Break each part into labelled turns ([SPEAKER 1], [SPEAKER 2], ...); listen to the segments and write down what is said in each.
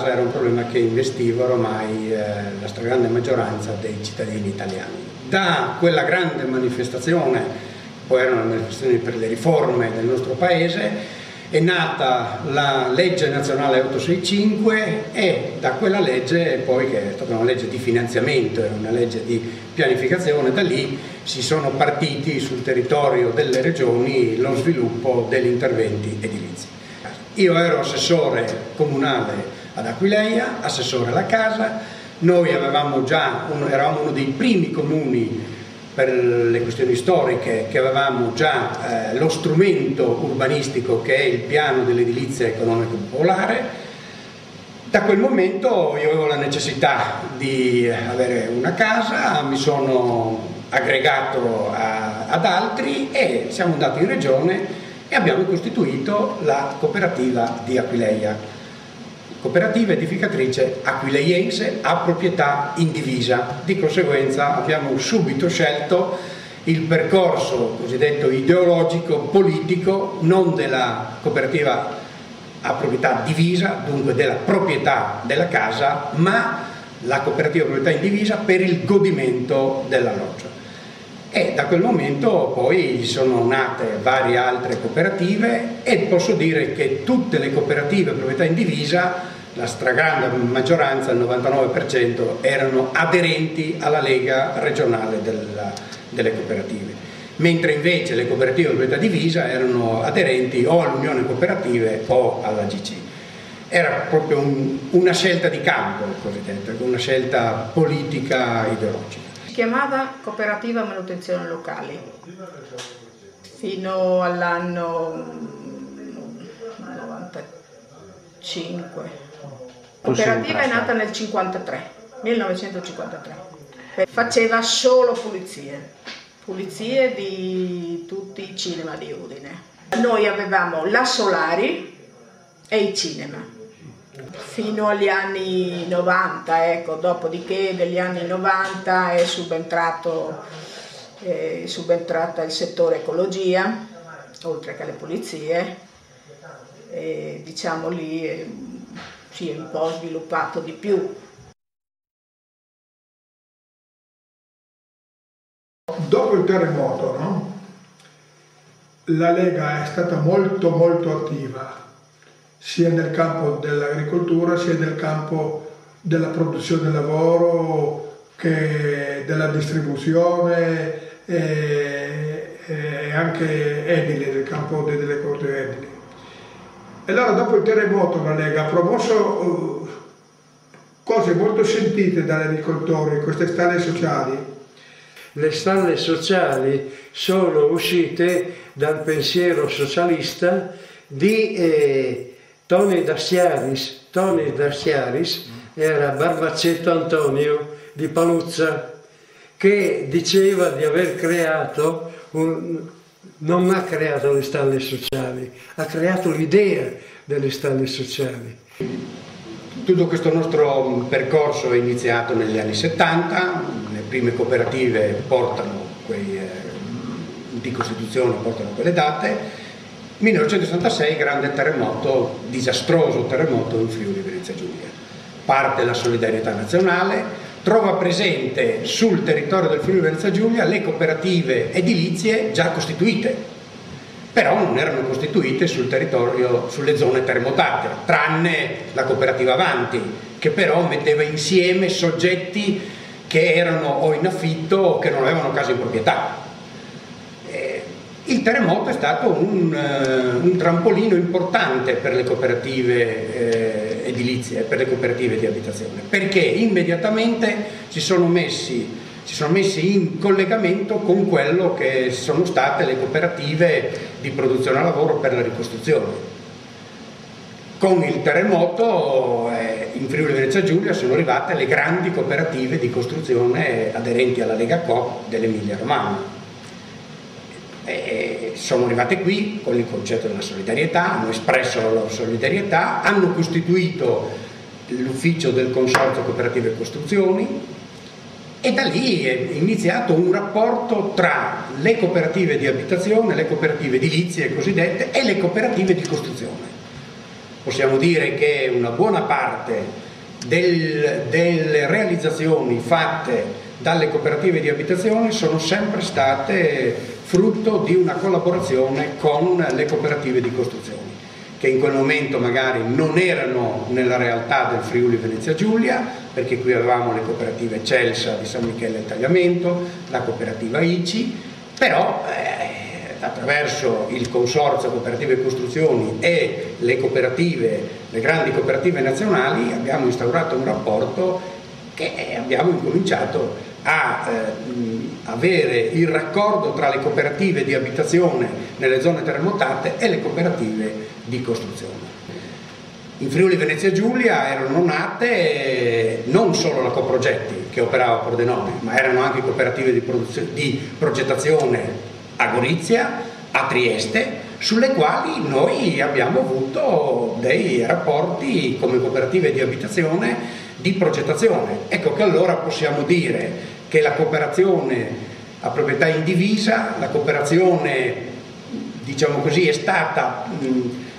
[SPEAKER 1] Era un problema che investiva ormai la stragrande maggioranza dei cittadini italiani. Da quella grande manifestazione, poi erano le manifestazioni per le riforme del nostro paese, è nata la legge nazionale 865 e da quella legge, poi che è stata una legge di finanziamento e una legge di pianificazione, da lì si sono partiti sul territorio delle regioni lo sviluppo degli interventi edilizi. Io ero assessore comunale ad Aquileia, assessore alla casa, noi eravamo uno dei primi comuni per le questioni storiche che avevamo già lo strumento urbanistico che è il piano dell'edilizia economico-popolare. Da quel momento io avevo la necessità di avere una casa, mi sono aggregato ad altri e siamo andati in regione e abbiamo costituito la cooperativa di Aquileia. Cooperativa edificatrice aquileiense a proprietà indivisa. Di conseguenza abbiamo subito scelto il percorso cosiddetto ideologico, politico, non della cooperativa a proprietà divisa, dunque della proprietà della casa, ma la cooperativa a proprietà indivisa per il godimento dell'alloggio. E da quel momento poi sono nate varie altre cooperative e posso dire che tutte le cooperative a proprietà indivisa, la stragrande maggioranza, il 99%, erano aderenti alla Lega regionale delle cooperative, mentre invece le cooperative a proprietà divisa erano aderenti o all'Unione Cooperative o alla GC. Era proprio una scelta di campo, cosiddetta, una scelta politica ideologica.
[SPEAKER 2] Si chiamava Cooperativa Manutenzione Locali fino all'anno 95. La cooperativa è nata nel 1953. Faceva solo pulizie di tutti i cinema di Udine. Noi avevamo la Solari e i cinema fino agli anni 90, ecco, dopodiché degli anni 90 è subentrata il settore ecologia, oltre che le pulizie, e diciamo lì si è un po' sviluppato di più.
[SPEAKER 3] Dopo il terremoto, no? La Lega è stata molto attiva, sia nel campo dell'agricoltura, sia nel campo della produzione del lavoro, che della distribuzione e anche edile, nel campo delle corte edili. E allora dopo il terremoto la Lega ha promosso cose molto sentite dagli agricoltori, queste stalle sociali.
[SPEAKER 4] Le stalle sociali sono uscite dal pensiero socialista di Toni D'Astiaris. Toni D'Astiaris era Barbaccetto Antonio di Paluzza, che diceva di aver creato non ha creato le stalle sociali, ha creato l'idea delle stalle sociali.
[SPEAKER 1] Tutto questo nostro percorso è iniziato negli anni 70, le prime cooperative di costituzione portano quelle date. 1966, grande terremoto, disastroso terremoto in Friuli Venezia Giulia. Parte la solidarietà nazionale, trova presente sul territorio del Friuli Venezia Giulia le cooperative edilizie già costituite, però non erano costituite sul territorio, sulle zone terremotate, tranne la cooperativa Avanti, che però metteva insieme soggetti che erano o in affitto o che non avevano casa in proprietà. Il terremoto è stato un trampolino importante per le cooperative edilizie, per le cooperative di abitazione, perché immediatamente si sono messi in collegamento con quello che sono state le cooperative di produzione a lavoro per la ricostruzione. Con il terremoto in Friuli Venezia Giulia sono arrivate le grandi cooperative di costruzione aderenti alla Lega Coop dell'Emilia Romagna. Sono arrivate qui con il concetto della solidarietà, hanno espresso la loro solidarietà, hanno costituito l'ufficio del Consorzio Cooperative e Costruzioni e da lì è iniziato un rapporto tra le cooperative di abitazione, le cooperative edilizie cosiddette e le cooperative di costruzione. possiamo dire che una buona parte delle realizzazioni fatte dalle cooperative di abitazione sono sempre state frutto di una collaborazione con le cooperative di costruzioni, che in quel momento magari non erano nella realtà del Friuli Venezia Giulia, perché qui avevamo le cooperative Celsa di San Michele al Tagliamento, la cooperativa ICI, però attraverso il consorzio cooperative e costruzioni e le cooperative, le grandi cooperative nazionali, abbiamo instaurato un rapporto che abbiamo incominciato a avere il raccordo tra le cooperative di abitazione nelle zone terremotate e le cooperative di costruzione. In Friuli Venezia Giulia erano nate non solo la Coprogetti che operava a Pordenone, ma erano anche cooperative di progettazione a Gorizia, a Trieste, sulle quali noi abbiamo avuto dei rapporti come cooperative di abitazione di progettazione. Ecco che allora possiamo dire che la cooperazione a proprietà indivisa, la cooperazione, diciamo così, è stata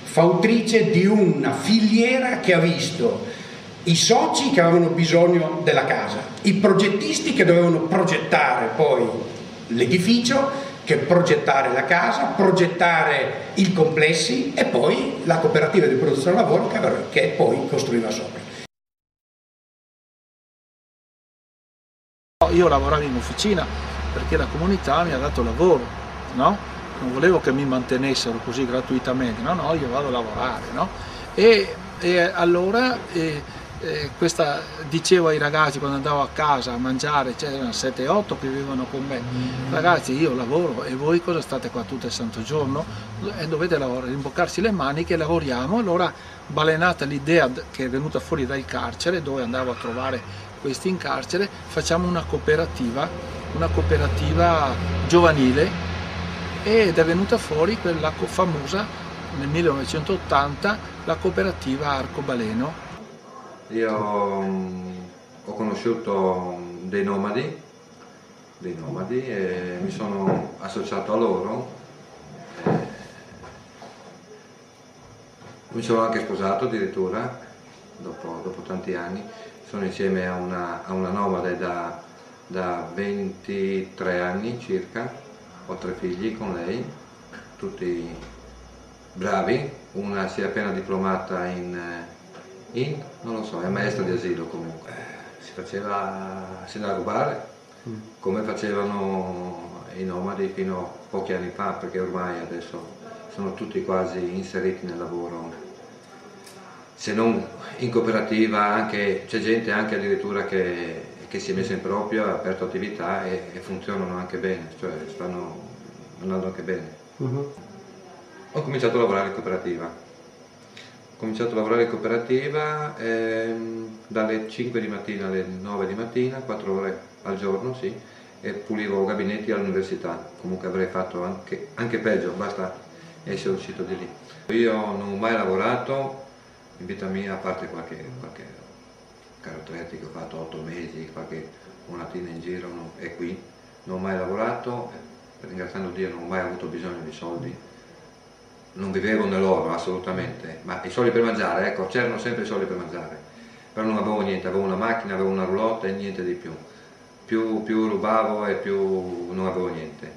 [SPEAKER 1] fautrice di una filiera che ha visto i soci che avevano bisogno della casa, i progettisti che dovevano progettare poi l'edificio, che progettare la casa, progettare i complessi e poi la cooperativa di produzione lavoro che poi costruiva sopra.
[SPEAKER 5] Io lavoravo in officina perché la comunità mi ha dato lavoro, no? Non volevo che mi mantenessero così gratuitamente, no, io vado a lavorare, no? E allora questa dicevo ai ragazzi quando andavo a casa a mangiare, c'erano 7-8 che vivevano con me, ragazzi io lavoro e voi cosa state qua tutto il santo giorno? E dovete lavorare, rimboccarsi le maniche, lavoriamo. Allora balenata l'idea che è venuta fuori dal carcere, dove andavo a trovare questi in carcere, facciamo una cooperativa giovanile, ed è venuta fuori quella famosa nel 1980 la cooperativa Arcobaleno.
[SPEAKER 6] Io ho conosciuto dei nomadi e mi sono associato a loro, mi sono anche sposato addirittura dopo tanti anni. Sono insieme a una nomade da 23 anni circa, ho 3 figli con lei, tutti bravi, una si è appena diplomata non lo so, è maestra di asilo comunque. Si andava a rubare, come facevano i nomadi fino a pochi anni fa, perché ormai adesso sono tutti quasi inseriti nel lavoro, se non in cooperativa, c'è gente anche addirittura che si è messa in proprio, ha aperto attività e funzionano anche bene, cioè stanno andando anche bene. Ho cominciato a lavorare in cooperativa. Dalle 5 di mattina alle 9 di mattina, 4 ore al giorno, sì, e pulivo gabinetti all'università. Comunque avrei fatto anche peggio, basta essere uscito di lì. Io non ho mai lavorato in vita mia, a parte qualche carotretti che ho fatto 8 mesi, qualche monatina in giro, e qui non ho mai lavorato, ringraziando Dio non ho mai avuto bisogno di soldi. Non vivevo nell'oro assolutamente, ma i soldi per mangiare, ecco, c'erano sempre i soldi per mangiare, però non avevo niente, avevo una macchina, avevo una roulotte e niente di più. Più rubavo e più non avevo niente.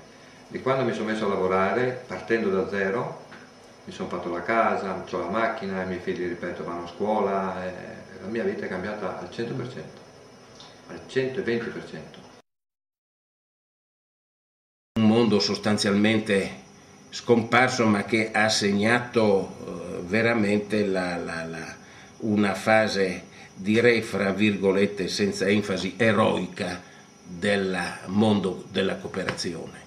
[SPEAKER 6] Di quando mi sono messo a lavorare, partendo da zero, mi sono fatto la casa, ho la macchina, i miei figli, ripeto, vanno a scuola, e la mia vita è cambiata al 100%, al 120%.
[SPEAKER 7] Un mondo sostanzialmente scomparso, ma che ha segnato veramente una fase, direi fra virgolette senza enfasi, eroica del mondo della cooperazione.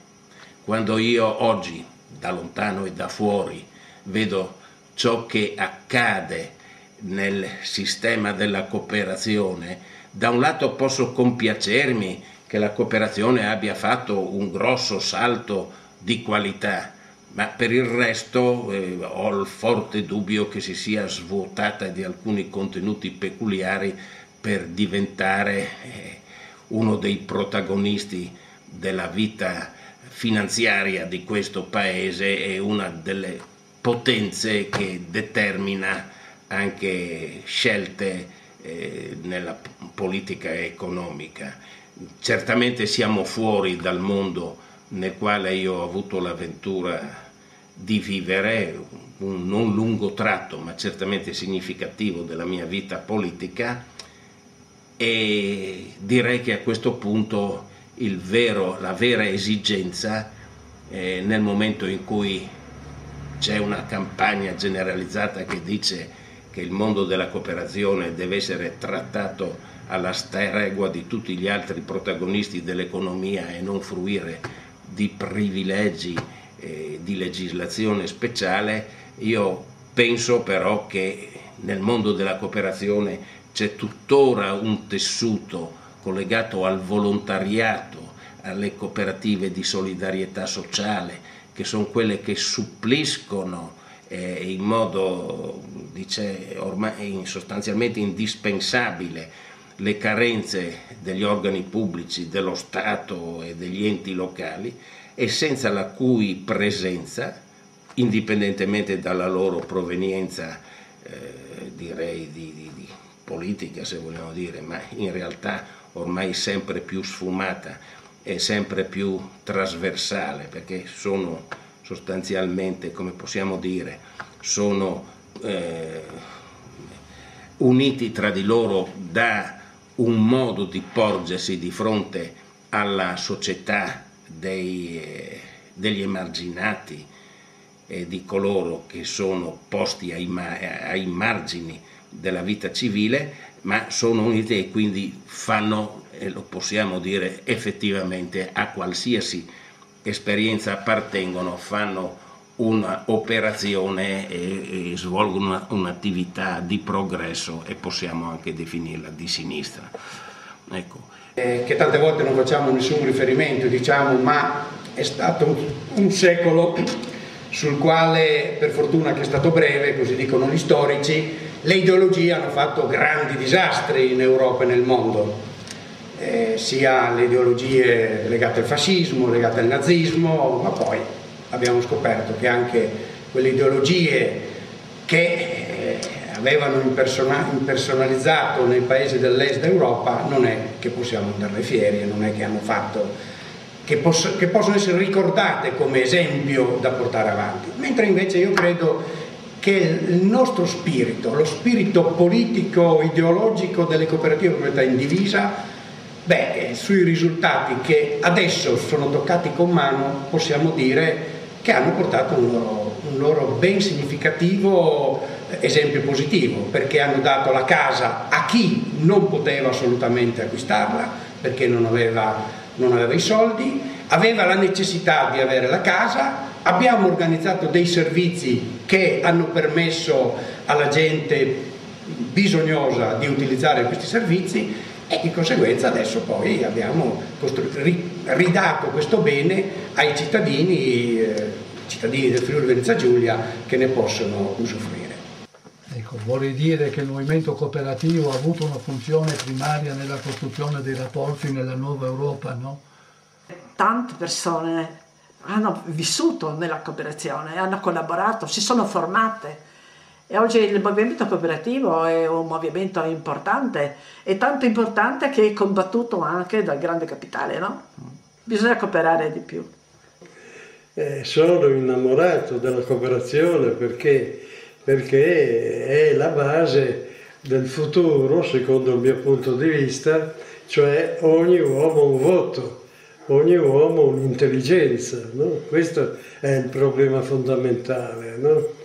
[SPEAKER 7] Quando io oggi da lontano e da fuori vedo ciò che accade nel sistema della cooperazione, da un lato posso compiacermi che la cooperazione abbia fatto un grosso salto di qualità, ma per il resto ho il forte dubbio che si sia svuotata di alcuni contenuti peculiari per diventare uno dei protagonisti della vita finanziaria di questo paese e una delle potenze che determina anche scelte nella politica economica. Certamente siamo fuori dal mondo nel quale io ho avuto l'avventura di vivere, un non lungo tratto ma certamente significativo della mia vita politica, e direi che a questo punto la vera esigenza nel momento in cui c'è una campagna generalizzata che dice che il mondo della cooperazione deve essere trattato alla stregua di tutti gli altri protagonisti dell'economia e non fruire di privilegi di legislazione speciale, io penso però che nel mondo della cooperazione c'è tuttora un tessuto collegato al volontariato, alle cooperative di solidarietà sociale, che sono quelle che suppliscono in modo ormai sostanzialmente indispensabile le carenze degli organi pubblici, dello Stato e degli enti locali, e senza la cui presenza, indipendentemente dalla loro provenienza, direi di politica se vogliamo dire, ma in realtà ormai sempre più sfumata e sempre più trasversale, perché sono sostanzialmente, come possiamo dire, sono uniti tra di loro da un modo di porgersi di fronte alla società degli emarginati e di coloro che sono posti ai margini della vita civile, ma sono uniti e quindi fanno, e lo possiamo dire effettivamente, a qualsiasi esperienza appartengono, fanno un'operazione e svolgono un'attività di progresso, e possiamo anche definirla di sinistra. Ecco.
[SPEAKER 1] Che tante volte non facciamo nessun riferimento, diciamo, ma è stato un secolo sul quale, per fortuna che è stato breve, così dicono gli storici, le ideologie hanno fatto grandi disastri in Europa e nel mondo. Sia le ideologie legate al fascismo, legate al nazismo, ma poi abbiamo scoperto che anche quelle ideologie che avevano impersonalizzato nei paesi dell'est Europa non è che possiamo andarne fieri, non è che hanno fatto, che possono essere ricordate come esempio da portare avanti, mentre invece io credo che il nostro spirito, lo spirito politico, ideologico delle cooperative proprietà indivisa, sui risultati che adesso sono toccati con mano, possiamo dire che hanno portato un loro ben significativo esempio positivo, perché hanno dato la casa a chi non poteva assolutamente acquistarla, perché non aveva i soldi, aveva la necessità di avere la casa. Abbiamo organizzato dei servizi che hanno permesso alla gente bisognosa di utilizzare questi servizi, e di conseguenza adesso poi abbiamo ridato questo bene ai cittadini del Friuli Venezia Giulia, che ne possono usufruire.
[SPEAKER 8] Ecco, vorrei dire che il movimento cooperativo ha avuto una funzione primaria nella costruzione dei rapporti nella nuova Europa, no?
[SPEAKER 2] Tante persone hanno vissuto nella cooperazione, hanno collaborato, si sono formate, e oggi il movimento cooperativo è un movimento importante, è tanto importante che è combattuto anche dal grande capitale, no? Bisogna cooperare di più.
[SPEAKER 4] Sono innamorato della cooperazione perché è la base del futuro, secondo il mio punto di vista, cioè ogni uomo un voto, ogni uomo un'intelligenza, no? Questo è il problema fondamentale, no?